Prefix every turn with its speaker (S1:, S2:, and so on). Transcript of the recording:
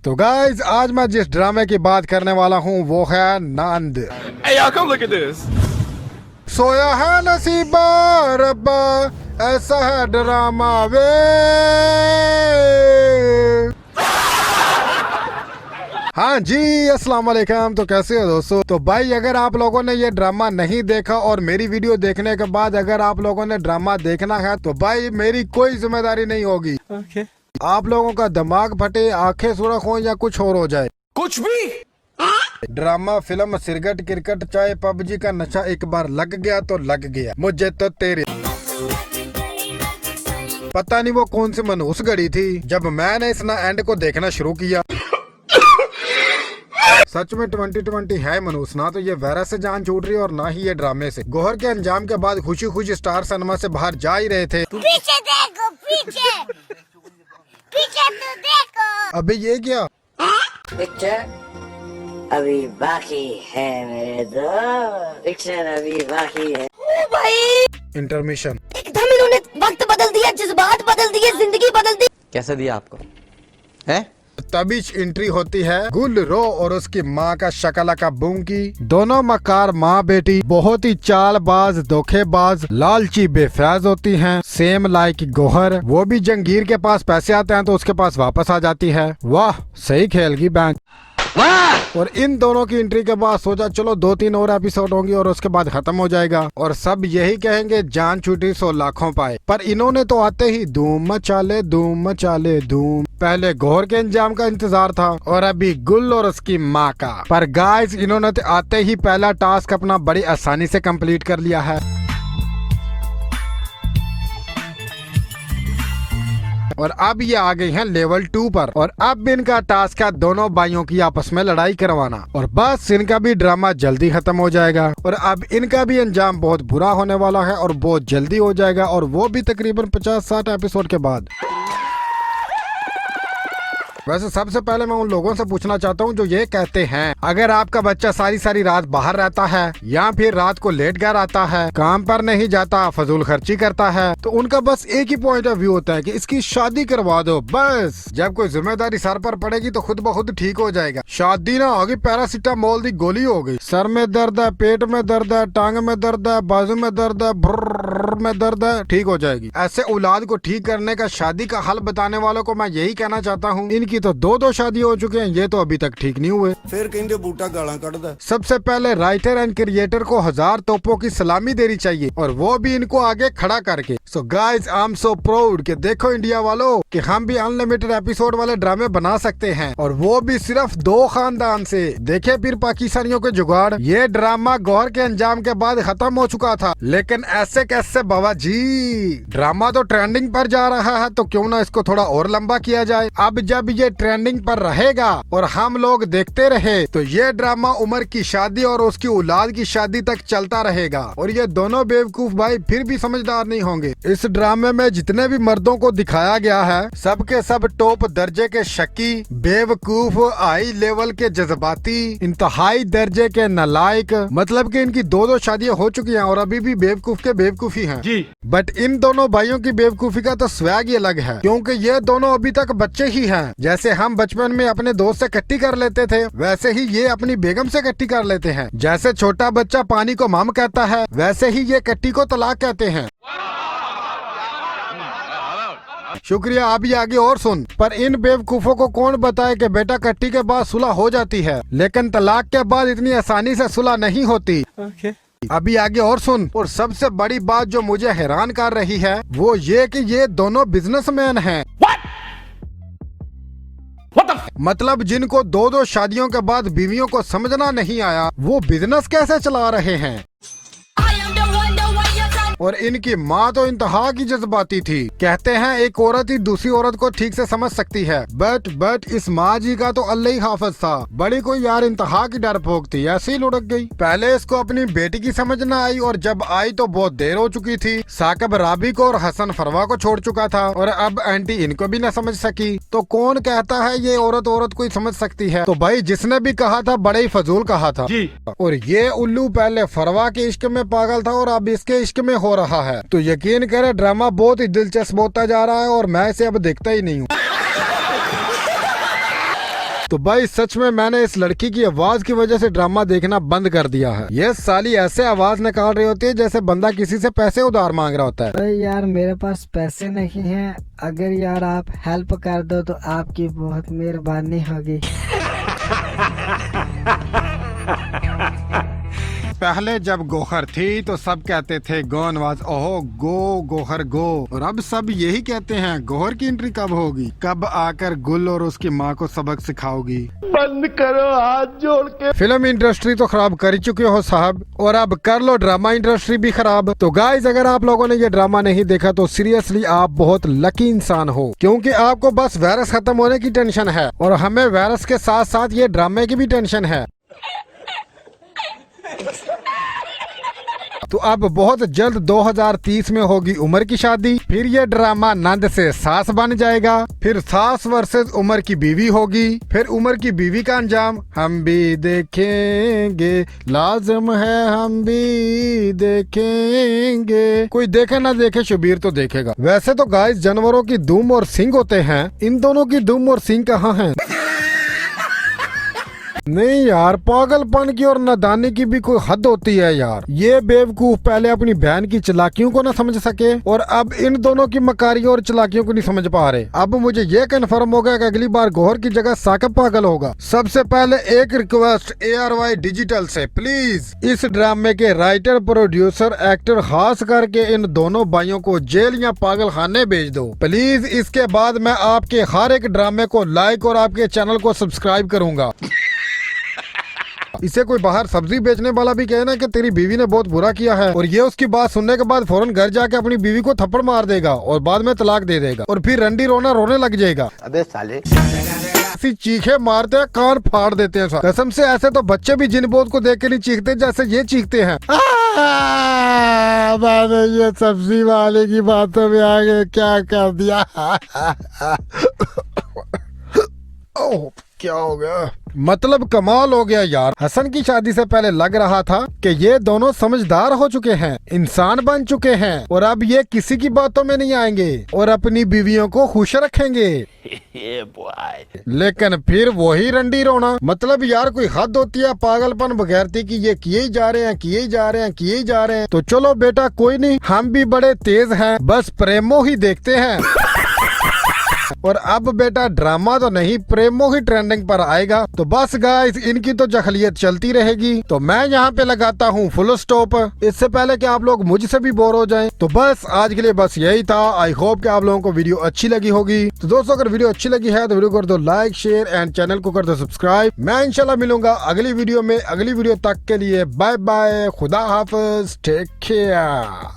S1: तो गाइज आज मैं जिस ड्रामे की बात करने वाला हूँ वो है नंद।
S2: Hey, y'all, come look at this.
S1: सोया है नसीबा रब्बा ऐसा है ड्रामा वे। हाँ जी, अस्सलाम वालेकुम। तो कैसे हो दोस्तों? तो भाई अगर आप लोगों ने ये ड्रामा नहीं देखा और मेरी वीडियो देखने के बाद अगर आप लोगों ने ड्रामा देखना है तो भाई मेरी कोई जिम्मेदारी नहीं होगी।
S2: Okay.
S1: आप लोगों का दिमाग फटे, आंखें सुरख हो या कुछ और हो जाए,
S2: कुछ भी।
S1: ड्रामा फिल्म सिरगट क्रिकेट चाहे पबजी का नशा एक बार लग गया तो लग गया। मुझे तो तेरे पता नहीं वो कौन सी मनहूस घड़ी थी जब मैंने इस ना एंड को देखना शुरू किया। सच में 2020 है मनहूस, ना तो ये वायरस से जान छूट रही और ना ही ये ड्रामे से। गोहर के अंजाम के बाद खुशी खुशी स्टार सिनेमा से बाहर जा ही रहे थे।
S3: पीछे देखो, पीछे पीछे तो देखो।
S1: अबे ये क्या?
S4: पिक्चर अभी बाकी है मेरे दोस्त, पिक्चर अभी बाकी है।
S3: ओ भाई,
S1: इंटरमिशन।
S3: एकदम इन्होंने वक्त बदल दिया, जज्बात बदल दिए, जिंदगी बदल दी।
S5: कैसे दिया आपको है?
S1: तभी एंट्री होती है गुलरो और उसकी माँ का शकला का बूंकी। दोनों मकार माँ बेटी बहुत ही चालबाज, धोखेबाज, लालची, बेफैज होती हैं। सेम लाइक गोहर, वो भी जंगीर के पास पैसे आते हैं तो उसके पास वापस आ जाती है। वाह सही खेलगी बैंक। और इन दोनों की एंट्री के बाद सोचा चलो 2-3 और एपिसोड होंगी और उसके बाद खत्म हो जाएगा और सब यही कहेंगे जान छूटी सो लाखों पाए। पर इन्होंने तो आते ही धूम मचाले धूम मचाले धूम। पहले घोर के अंजाम का इंतजार था और अभी गुल और उसकी माँ का। पर गाइस इन्होंने तो आते ही पहला टास्क अपना बड़ी आसानी से कंप्लीट कर लिया है और अब ये आ गई हैं लेवल 2 पर। और अब इनका टास्क है दोनों भाइयों की आपस में लड़ाई करवाना और बस इनका भी ड्रामा जल्दी खत्म हो जाएगा। और अब इनका भी अंजाम बहुत बुरा होने वाला है और बहुत जल्दी हो जाएगा और वो भी तकरीबन 50-60 एपिसोड के बाद। वैसे सबसे पहले मैं उन लोगों से पूछना चाहता हूँ जो ये कहते हैं अगर आपका बच्चा सारी सारी रात बाहर रहता है या फिर रात को लेट घर आता है, काम पर नहीं जाता, फजूल खर्ची करता है, तो उनका बस एक ही पॉइंट ऑफ व्यू होता है कि इसकी शादी करवा दो बस। जब कोई जिम्मेदारी सर पर पड़ेगी तो खुद ब खुद ठीक हो जाएगा। शादी ना होगी पैरासीटामोल दी गोली हो गई। सर में दर्द है, पेट में दर्द है, टांग में दर्द है, बाजू में दर्द है, भुर्र में दर्द है, ठीक हो जाएगी। ऐसे औलाद को ठीक करने का शादी का हल बताने वालों को मैं यही कहना चाहता हूँ इनकी तो 2 शादी हो चुके हैं, ये तो अभी तक ठीक नहीं हुए।
S6: फिर कहते बूटा गाला कटदा।
S1: सबसे पहले राइटर एंड क्रिएटर को 1000 तोपों की सलामी देनी चाहिए और वो भी इनको आगे खड़ा करके। So guys I am so proud कि देखो इंडिया वालों कि हम भी अनलिमिटेड एपिसोड वाले ड्रामे बना सकते हैं और वो भी सिर्फ 2 खानदान से। देखे फिर पाकिस्तानियों के जुगाड़। ये ड्रामा गौर के अंजाम के बाद खत्म हो चुका था, लेकिन ऐसे कैसे बाबा जी, ड्रामा तो ट्रेंडिंग पर जा रहा है तो क्यों ना इसको थोड़ा और लंबा किया जाए। अब जब ये ट्रेंडिंग पर रहेगा और हम लोग देखते रहे तो ये ड्रामा उमर की शादी और उसकी औलाद की शादी तक चलता रहेगा और ये दोनों बेवकूफ भाई फिर भी समझदार नहीं होंगे। इस ड्रामे में जितने भी मर्दों को दिखाया गया है सबके सब टॉप दर्जे के शकी, बेवकूफ, हाई लेवल के जज्बाती, इंतहाई दर्जे के नालायक। मतलब कि इनकी 2 शादियां हो चुकी हैं और अभी भी बेवकूफ के बेवकूफी हैं जी। बट इन दोनों भाइयों की बेवकूफी का तो स्वैग ही अलग है क्योंकि ये दोनों अभी तक बच्चे ही हैं। जैसे हम बचपन में अपने दोस्त से कट्टी कर लेते थे वैसे ही ये अपनी बेगम से कट्टी कर लेते हैं। जैसे छोटा बच्चा पानी को माम कहता है वैसे ही ये कट्टी को तलाक कहते हैं। शुक्रिया, अभी आगे और सुन। पर इन बेवकूफों को कौन बताए कि बेटा कट्टी के बाद सुलह हो जाती है लेकिन तलाक के बाद इतनी आसानी से सुलह नहीं होती।
S2: Okay.
S1: अभी आगे और सुन। और सबसे बड़ी बात जो मुझे हैरान कर रही है वो ये कि ये दोनों बिजनेसमैन हैं। मतलब जिनको 2 शादियों के बाद बीवियों को समझना नहीं आया वो बिजनेस कैसे चला रहे हैं। और इनकी माँ तो इंतहा की जज्बाती थी। कहते हैं एक औरत ही दूसरी औरत को ठीक से समझ सकती है बट इस माँ जी का तो अल्लाह ही हाफिज था। बड़ी कोई यार इंतहा की डरपोक थी, ऐसे ही लुढ़क गई। पहले इसको अपनी बेटी की समझ न आई और जब आई तो बहुत देर हो चुकी थी। साकिब राबी को और हसन फरवा को छोड़ चुका था और अब आंटी इनको भी न समझ सकी। तो कौन कहता है ये औरत को ही समझ सकती है? तो भाई जिसने भी कहा था बड़े ही फजूल कहा था जी। और ये उल्लू पहले फरवा के इश्क में पागल था और अब इसके इश्क में हो रहा है। तो यकीन करे ड्रामा बहुत ही दिलचस्प होता जा रहा है और मैं इसे अब देखता ही नहीं हूँ। तो भाई सच में मैंने इस लड़की की आवाज की वजह से ड्रामा देखना बंद कर दिया है। ये साली ऐसे आवाज निकाल रही होती है जैसे बंदा किसी से पैसे उधार मांग रहा होता है।
S7: अरे यार मेरे पास पैसे नहीं हैं, अगर यार आप हेल्प कर दो तो आपकी बहुत मेहरबानी होगी।
S1: पहले जब गोहर थी तो सब कहते थे गो नवाज, ओहो गो गोहर गो, और अब सब यही कहते हैं गोहर की एंट्री कब होगी, कब आकर गुल और उसकी माँ को सबक सिखाओगी।
S2: बंद करो हाथ जोड़ के।
S1: फिल्म इंडस्ट्री तो खराब कर ही चुके हो साहब, और अब कर लो ड्रामा इंडस्ट्री भी खराब। तो गाइज अगर आप लोगों ने ये ड्रामा नहीं देखा तो सीरियसली आप बहुत लकी इंसान हो, क्योंकि आपको बस वायरस खत्म होने की टेंशन है और हमें वायरस के साथ साथ ये ड्रामे की भी टेंशन है। तो अब बहुत जल्द 2030 में होगी उमर की शादी, फिर ये ड्रामा नंद से सास बन जाएगा, फिर सास वर्सेस उमर की बीवी होगी, फिर उमर की बीवी का अंजाम हम भी देखेंगे, लाजम है हम भी देखेंगे। कोई देखे ना देखे शबीर तो देखेगा। वैसे तो गाइस जानवरों की दुम और सींग होते हैं, इन दोनों की दुम और सींग कहाँ हैं? नहीं यार, पागलपन की और नादानी की भी कोई हद होती है यार। ये बेवकूफ पहले अपनी बहन की चालाकियों को ना समझ सके और अब इन दोनों की मकारियों और चालाकियों को नहीं समझ पा रहे। अब मुझे ये कंफर्म हो गया कि अगली बार गोहर की जगह साकिब पागल होगा। सबसे पहले एक रिक्वेस्ट ARY डिजिटल से, प्लीज इस ड्रामे के राइटर, प्रोड्यूसर, एक्टर खास करके इन दोनों भाइयों को जेल या पागल खाने भेज दो प्लीज। इसके बाद मैं आपके हर एक ड्रामे को लाइक और आपके चैनल को सब्सक्राइब करूंगा। इसे कोई बाहर सब्जी बेचने वाला भी कहे ना कि तेरी बीवी ने बहुत बुरा किया है, और ये उसकी बात सुनने के बाद फौरन घर जाके अपनी बीवी को थप्पड़ मार देगा और बाद में तलाक दे देगा और फिर रंडी रोना रोने लग जाएगा।
S5: अबे साले,
S1: ऐसी चीखे मारते हैं, कान फाड़ देते हैं। कसम से ऐसे तो बच्चे भी जिन बोध को देख के नहीं चीखते जैसे ये चीखते हैं। मैंने ये सब्जी वाले की बातों में आगे क्या कर दिया। ओह क्या हो गया, मतलब कमाल हो गया यार। हसन की शादी से पहले लग रहा था कि ये दोनों समझदार हो चुके हैं, इंसान बन चुके हैं और अब ये किसी की बातों में नहीं आएंगे और अपनी बीवियों को खुश रखेंगे। लेकिन फिर वही रंडी रोना। मतलब यार कोई हद होती है पागलपन बगैरती की। ये किए ही जा रहे हैं, किए ही जा रहे हैं, किए ही जा रहे हैं। तो चलो बेटा कोई नहीं, हम भी बड़े तेज हैं, बस प्रेमो ही देखते हैं। और अब बेटा ड्रामा तो नहीं, प्रेमो ही ट्रेंडिंग पर आएगा। तो बस गाइस इनकी तो जखलियत चलती रहेगी। तो मैं यहाँ पे लगाता हूँ फुल स्टॉप, इससे पहले कि आप लोग मुझसे भी बोर हो जाएं। तो बस आज के लिए बस यही था। आई होप कि आप लोगों को वीडियो अच्छी लगी होगी। तो दोस्तों अगर वीडियो अच्छी लगी है तो वीडियो कर दो लाइक, शेयर एंड चैनल को कर दो सब्सक्राइब। मैं इंशाल्लाह मिलूंगा अगली वीडियो में। अगली वीडियो तक के लिए बाय बाय, खुदा हाफिज, टेक केयर।